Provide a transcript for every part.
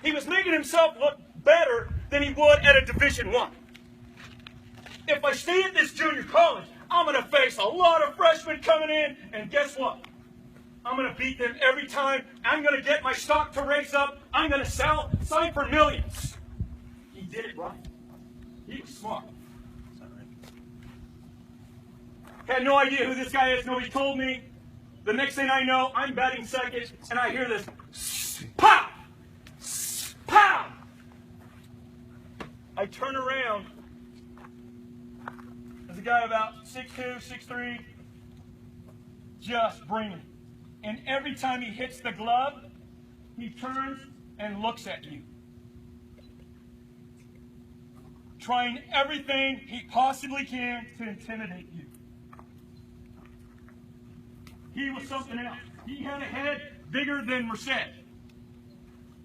He was making himself look better than he would at a Division I. If I stay at this junior college, I'm going to face a lot of freshmen coming in, and guess what? I'm going to beat them every time. I'm going to get my stock to raise up. I'm going to sign for millions. He did it right. He was smart. Had no idea who this guy is. Nobody told me. The next thing I know, I'm batting second, and I hear this, pow! Pow! I turn around. There's a guy about 6'2", 6'3", just bringing. And every time he hits the glove, he turns and looks at you. Trying everything he possibly can to intimidate you. He was something else. He had a head bigger than Merced.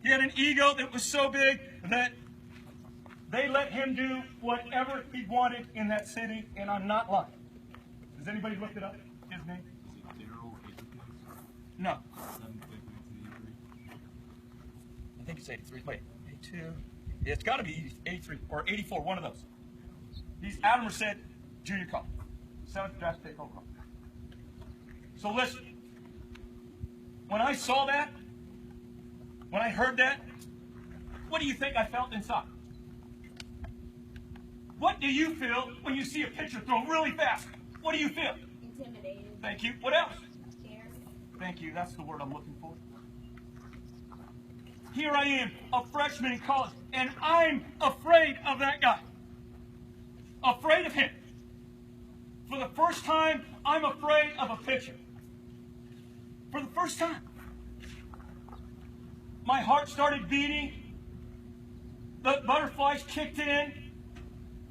He had an ego that was so big that they let him do whatever he wanted in that city, and I'm not lying. Has anybody looked it up? His name? No. I think it's 83. Wait, 82. It's got to be 83 or 84, one of those. He's Adam Merced, junior college. 7th draft pick overall. So listen, when I saw that, when I heard that, what do you think I felt inside? What do you feel when you see a pitcher throw really fast? What do you feel? Intimidated. Thank you. What else? Scared. Thank you. That's the word I'm looking for. Here I am, a freshman in college, and I'm afraid of that guy. Afraid of him. For the first time, I'm afraid of a pitcher. For the first time. My heart started beating. The butterflies kicked in.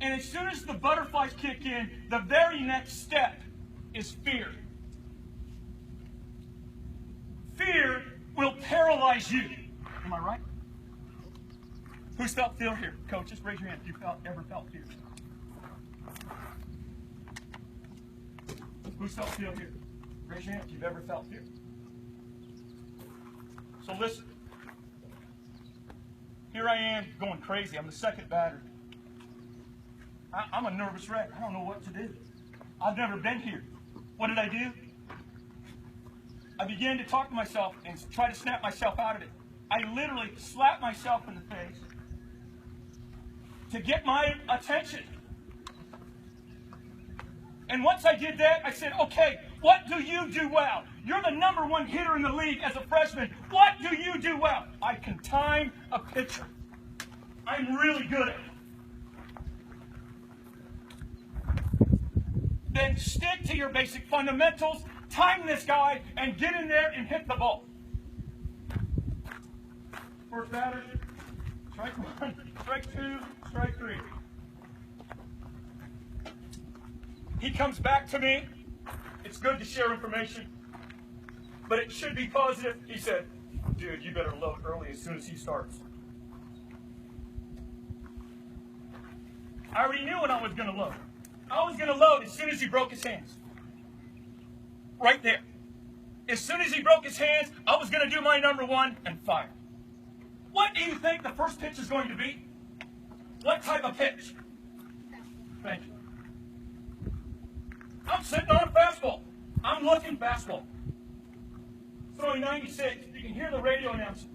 And as soon as the butterflies kick in, the very next step is fear. Fear will paralyze you. Am I right? Who's felt fear here? Coaches, raise your hand if you ever felt fear. Who's felt fear here? Raise your hand if you've ever felt fear. So listen. Here I am going crazy. I'm the second batter. I'm a nervous wreck. I don't know what to do. I've never been here. What did I do? I began to talk to myself and try to snap myself out of it. I literally slapped myself in the face to get my attention. And once I did that, I said, okay, what do you do well? You're the #1 hitter in the league as a freshman. What do you do well? I can time a pitcher. I'm really good at it. Then stick to your basic fundamentals, time this guy, and get in there and hit the ball. First batter, strike 1, strike 2, strike 3. He comes back to me. It's good to share information, but it should be positive. He said, dude, you better load early as soon as he starts. I already knew when I was going to load. I was going to load as soon as he broke his hands. Right there. As soon as he broke his hands, I was going to do my #1 and fire. What do you think the first pitch is going to be? What type of pitch? Thank you. I'm sitting on a fastball. I'm looking fastball. Throwing 96. You can hear the radio announcer.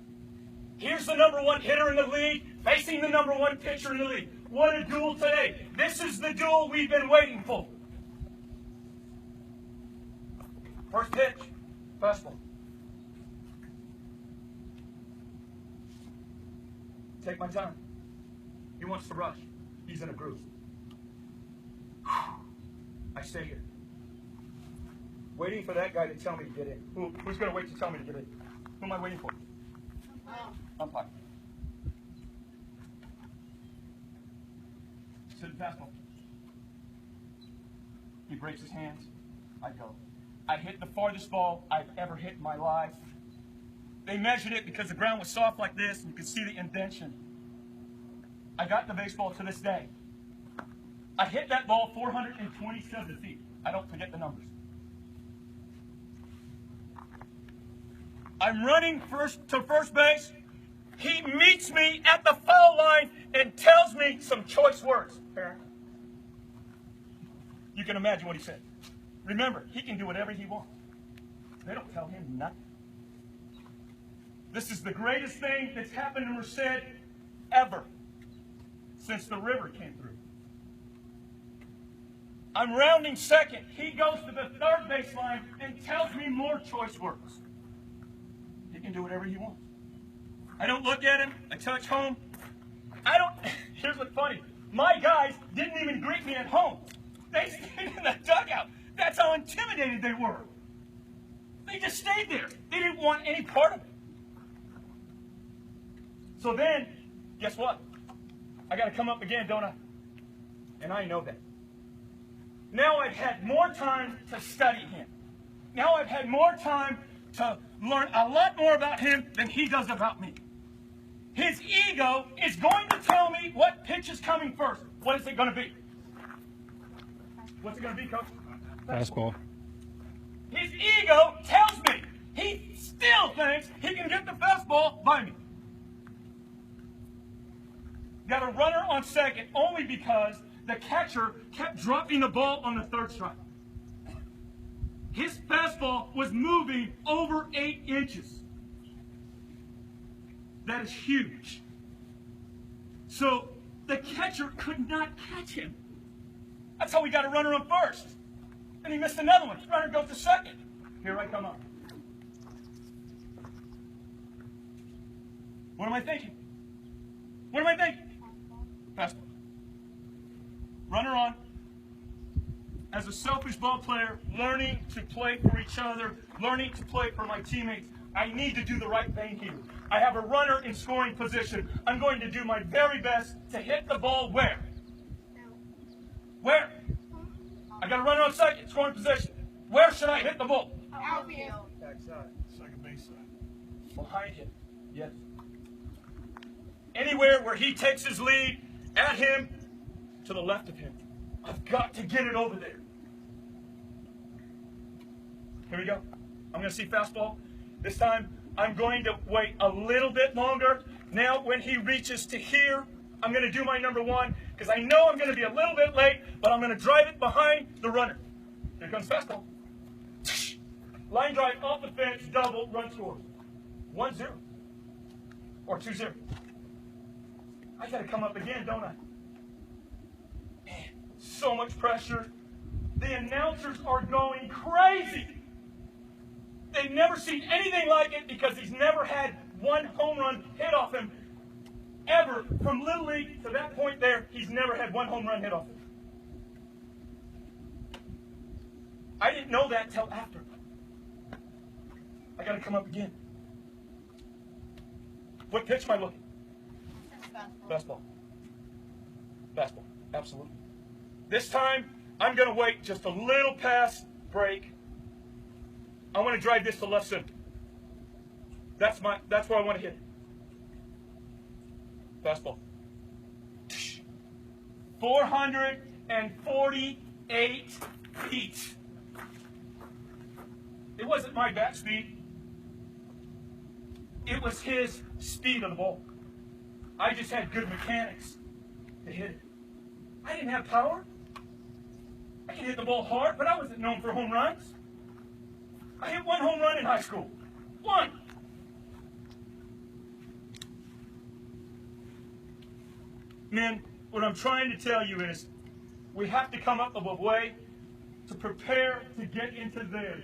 Here's the #1 hitter in the league facing the #1 pitcher in the league. What a duel today. This is the duel we've been waiting for. First pitch, fastball. Take my time. He wants to rush. He's in a groove. I stay here. Waiting for that guy to tell me to get in. Who's going to wait to tell me to get in? Who am I waiting for? Umpire. Sit the fastball. He breaks his hands. I go. I hit the farthest ball I've ever hit in my life. They measured it because the ground was soft like this, and you could see the indentation. I got the baseball to this day. I hit that ball 427 feet. I don't forget the numbers. I'm running to first base. He meets meets me at the foul line and tells me some choice words. Parent, you can imagine what he said. Remember, he can do whatever he wants. They don't tell him nothing. This is the greatest thing that's happened to Merced ever since the river came through. I'm rounding second. He goes to the third baseline and tells me more choice words. He can do whatever he wants. I don't look at him. I touch home. Here's what's funny. My guys didn't even greet me at home. They stayed in the dugout. That's how intimidated they were. They just stayed there. They didn't want any part of it. So then, guess what? I got to come up again, don't I? And I know that. Now I've had more time to study him. Now I've had more time to learn a lot more about him than he does about me. His ego is going to tell me what pitch is coming first. What is it going to be? What's it going to be, Coach? Fastball. His ego tells me he still thinks he can get the fastball by me. Got a runner on second only because the catcher kept dropping the ball on the third strike. His fastball was moving over 8 inches. That is huge. So the catcher could not catch him. That's how we got a runner on first. And he missed another one. Runner goes to second. Here I come up. What am I thinking? What am I thinking? Fastball. Runner on. As a selfish ball player, learning to play for each other, learning to play for my teammates, I need to do the right thing here. I have a runner in scoring position. I'm going to do my very best to hit the ball where? Where? I got a runner on second, scoring position. Where should I hit the ball? Outfield. Backside, second base side. Behind him. Yes. Anywhere where he takes his lead, at him, to the left of him. I've got to get it over there. Here we go. I'm going to see fastball. This time, I'm going to wait a little bit longer. Now, when he reaches to here, I'm going to do my number one because I know I'm going to be a little bit late, but I'm going to drive it behind the runner. Here comes fastball. Line drive off the fence, double, run scores. 1-0 or 2-0. I got to come up again, don't I? Man, so much pressure. The announcers are going crazy. They've never seen anything like it because he's never had one home run hit off him ever. From Little League to that point there, he's never had one home run hit off him. I didn't know that till after. I got to come up again. What pitch am I looking? Fastball. Fastball. Absolutely. This time, I'm going to wait just a little past break. I want to drive this to left center. That's where I want to hit it. Fastball. 448 feet. It wasn't my bat speed. It was his speed of the ball. I just had good mechanics to hit it. I didn't have power. I could hit the ball hard, but I wasn't known for home runs. I hit one home run in high school. One. Men, what I'm trying to tell you is we have to come up with a way to prepare to get into there.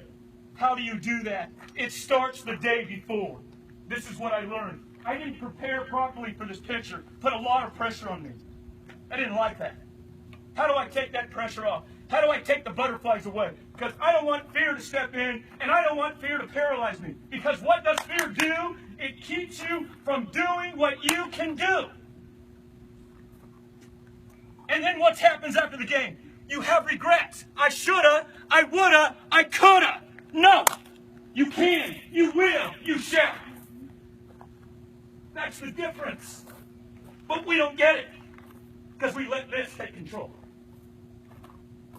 How do you do that? It starts the day before. This is what I learned. I didn't prepare properly for this pitcher. Put a lot of pressure on me. I didn't like that. How do I take that pressure off? How do I take the butterflies away? Because I don't want fear to step in, and I don't want fear to paralyze me. Because what does fear do? It keeps you from doing what you can do. And then what happens after the game? You have regrets. I shoulda, I woulda, I coulda. No. You can, you will, you shall. That's the difference. But we don't get it because we let this take control.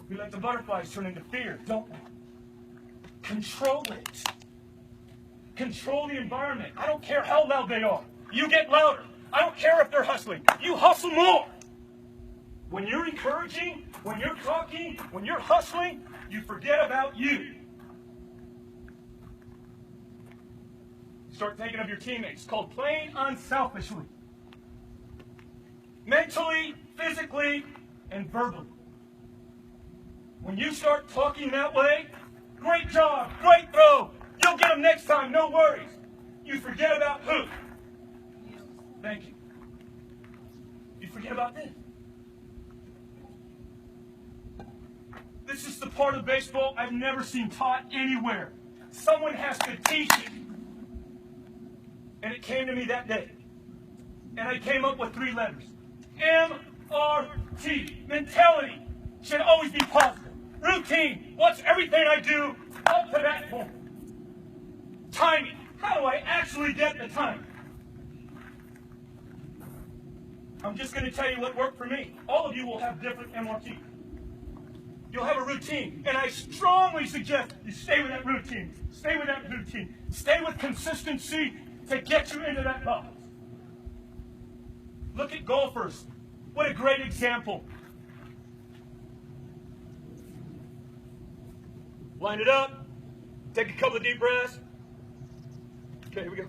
We let the butterflies turn into fear, don't we? Control it. Control the environment. I don't care how loud they are. You get louder. I don't care if they're hustling. You hustle more. When you're encouraging, when you're talking, when you're hustling, you forget about you. Start thinking of your teammates. It's called playing unselfishly. Mentally, physically, and verbally. When you start talking that way, great job, great throw. You'll get them next time, no worries. You forget about who? Thank you. You forget about this. This is the part of baseball I've never seen taught anywhere. Someone has to teach it. And it came to me that day. And I came up with 3 letters. M-R-T. Mentality should always be positive. Routine. What's everything I do up to that point? Timing. How do I actually get the time? I'm just going to tell you what worked for me. All of you will have different MRT. You'll have a routine. And I strongly suggest you stay with that routine. Stay with that routine. Stay with consistency to get you into that box. Look at golfers. What a great example. Line it up. Take a couple of deep breaths. Okay, here we go.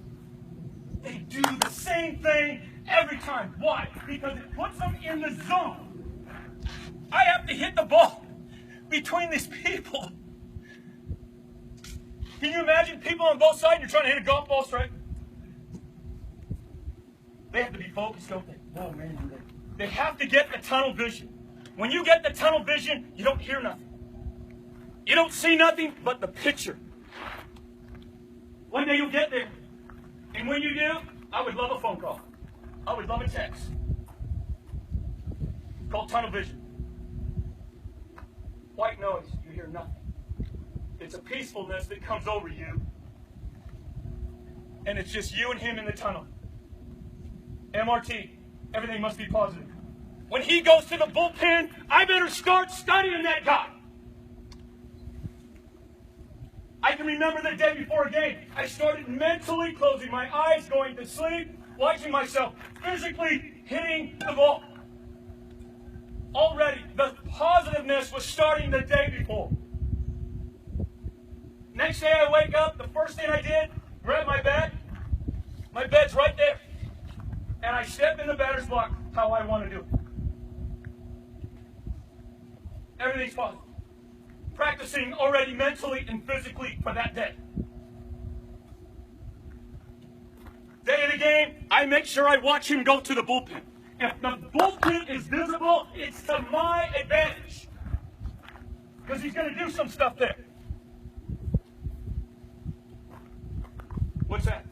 They do the same thing every time. Why? Because it puts them in the zone. I have to hit the ball between these people. Can you imagine people on both sides? You're trying to hit a golf ball straight. They have to be focused, don't they? Oh, man, do they? They have to get the tunnel vision. When you get the tunnel vision, you don't hear nothing. You don't see nothing but the picture. One day you'll get there. And when you do, I would love a phone call. I would love a text. Called tunnel vision. White noise, you hear nothing. It's a peacefulness that comes over you. And it's just you and him in the tunnel. MRT, everything must be positive. When he goes to the bullpen, I better start studying that guy. I can remember the day before a game. I started mentally closing my eyes, going to sleep, watching myself physically hitting the ball. Already, the positiveness was starting the day before. Next day I wake up, the first thing I did, grab my bat. My bed's right there. And I step in the batter's box how I want to do it. Everything's positive. Practicing already mentally and physically for that day. Day of the game, I make sure I watch him go to the bullpen. If the bullpen is visible, it's to my advantage. Because he's going to do some stuff there. What's that?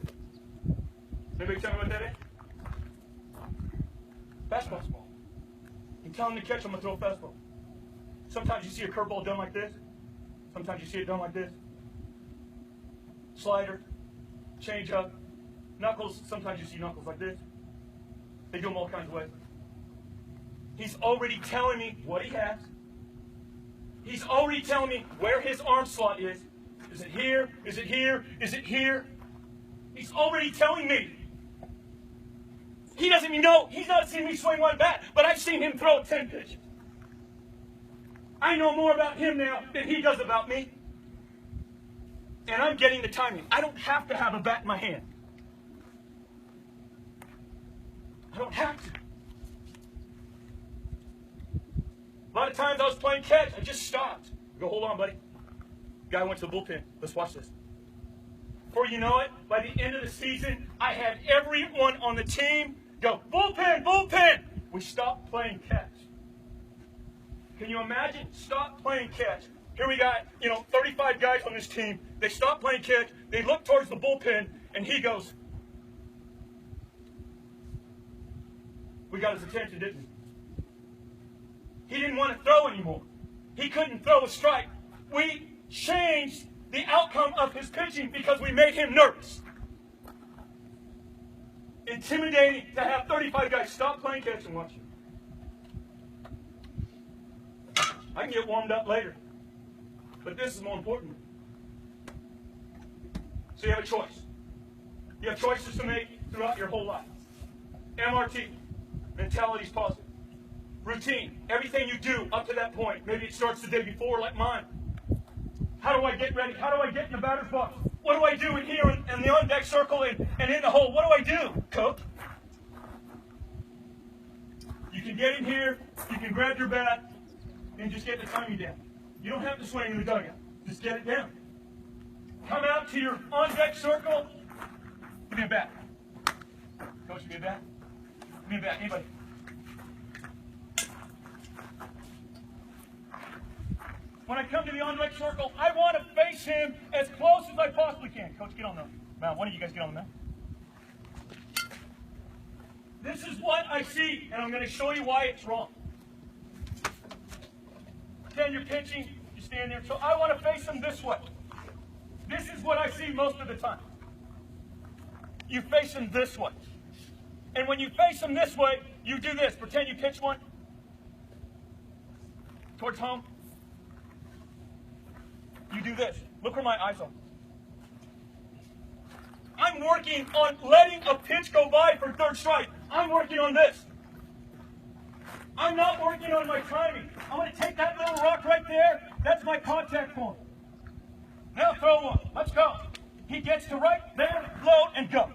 Anybody tell me what that is? Fastball. You tell him to catch, I'm going to throw a fastball. Sometimes you see a curveball done like this. Sometimes you see it done like this. Slider, changeup, knuckles. Sometimes you see knuckles like this. They do them all kinds of ways. He's already telling me what he has. He's already telling me where his arm slot is. Is it here? Is it here? Is it here? He's already telling me. He doesn't even know. He's not seen me swing one bat, but I've seen him throw 10 pitches. I know more about him now than he does about me. And I'm getting the timing. I don't have to have a bat in my hand. I don't have to. A lot of times I was playing catch. I just stopped. I go, hold on, buddy. Guy went to the bullpen. Let's watch this. Before you know it, by the end of the season, I had everyone on the team go, bullpen, bullpen. We stopped playing catch. Can you imagine? Stop playing catch. Here we got, 35 guys on this team. They stop playing catch. They look towards the bullpen, and he goes, we got his attention, didn't we? He didn't want to throw anymore. He couldn't throw a strike. We changed the outcome of his pitching because we made him nervous. Intimidating to have 35 guys stop playing catch and watch him. I can get warmed up later. But this is more important. So you have a choice. You have choices to make throughout your whole life. MRT, mentality's positive. Routine, everything you do up to that point. Maybe it starts the day before, like mine. How do I get ready? How do I get in the batter's box? What do I do in here in the on-deck circle and in the hole? What do I do, coach? You can get in here, you can grab your bat, and just get the timing down. You don't have to swing in the dugout. Just get it down. Come out to your on-deck circle. Give me a bat. Coach, give me a bat. Give me a bat. Anybody? When I come to the on-deck circle, I want to face him as close as I possibly can. Coach, get on the mound. One of you guys get on the mound. This is what I see, and I'm going to show you why it's wrong. Pretend you're pitching, you stand there. So I want to face him this way. This is what I see most of the time. You face him this way. And when you face him this way, you do this. Pretend you pitch one towards home. You do this. Look where my eyes are. I'm working on letting a pitch go by for third strike. I'm working on this. I'm not working on my timing. I'm going to take that little rock right there. That's my contact point. Now throw one. Let's go. He gets to right there, float, and go.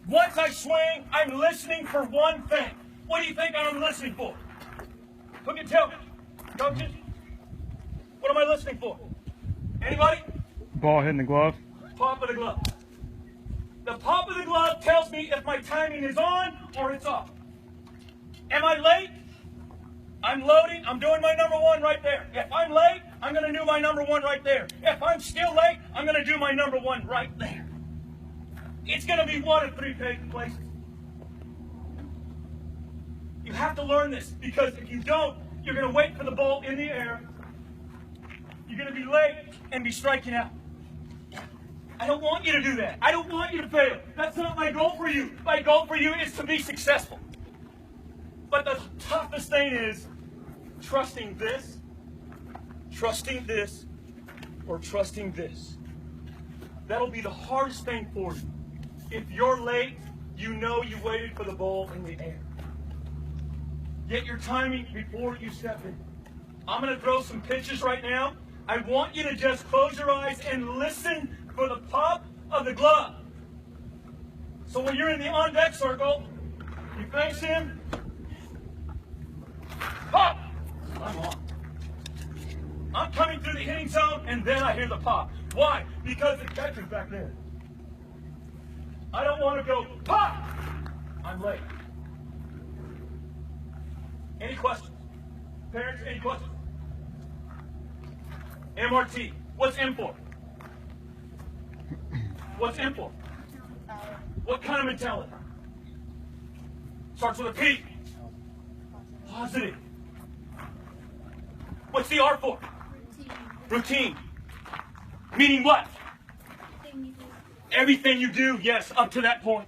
Once I swing, I'm listening for one thing. What do you think I'm listening for? Who can tell me? Coaches? What am I listening for? Anybody? Ball hitting the glove. Pop of the glove. The pop of the glove tells me if my timing is on or it's off. Am I late? I'm loading. I'm doing my number one right there. If I'm late, I'm going to do my number one right there. If I'm still late, I'm going to do my number one right there. It's going to be one of three places. You have to learn this, because if you don't, you're going to wait for the ball in the air. You're going to be late and be striking out. I don't want you to do that. I don't want you to fail. That's not my goal for you. My goal for you is to be successful. But the toughest thing is trusting this, or trusting this. That'll be the hardest thing for you. If you're late, you know you waited for the ball in the air. Get your timing before you step in. I'm going to throw some pitches right now. I want you to just close your eyes and listen for the pop of the glove. So when you're in the on-deck circle, you face him. Pop! I'm on. I'm coming through the hitting zone, and then I hear the pop. Why? Because the catcher's back there. I don't want to go, pop! I'm late. Any questions? Parents, any questions? MRT. What's M for? What's M for? What kind of mentality? Starts with a P. Positive. What's the R for? Routine. Meaning what? Everything you do, yes, up to that point.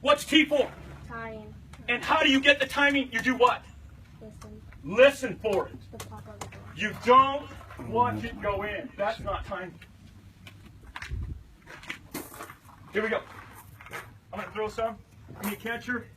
What's T for? Time. And how do you get the timing? You do what? Listen. Listen for it. The pop of the ball. You don't watch it go in. That's not timing. Here we go. I'm going to throw some. Give me a catcher.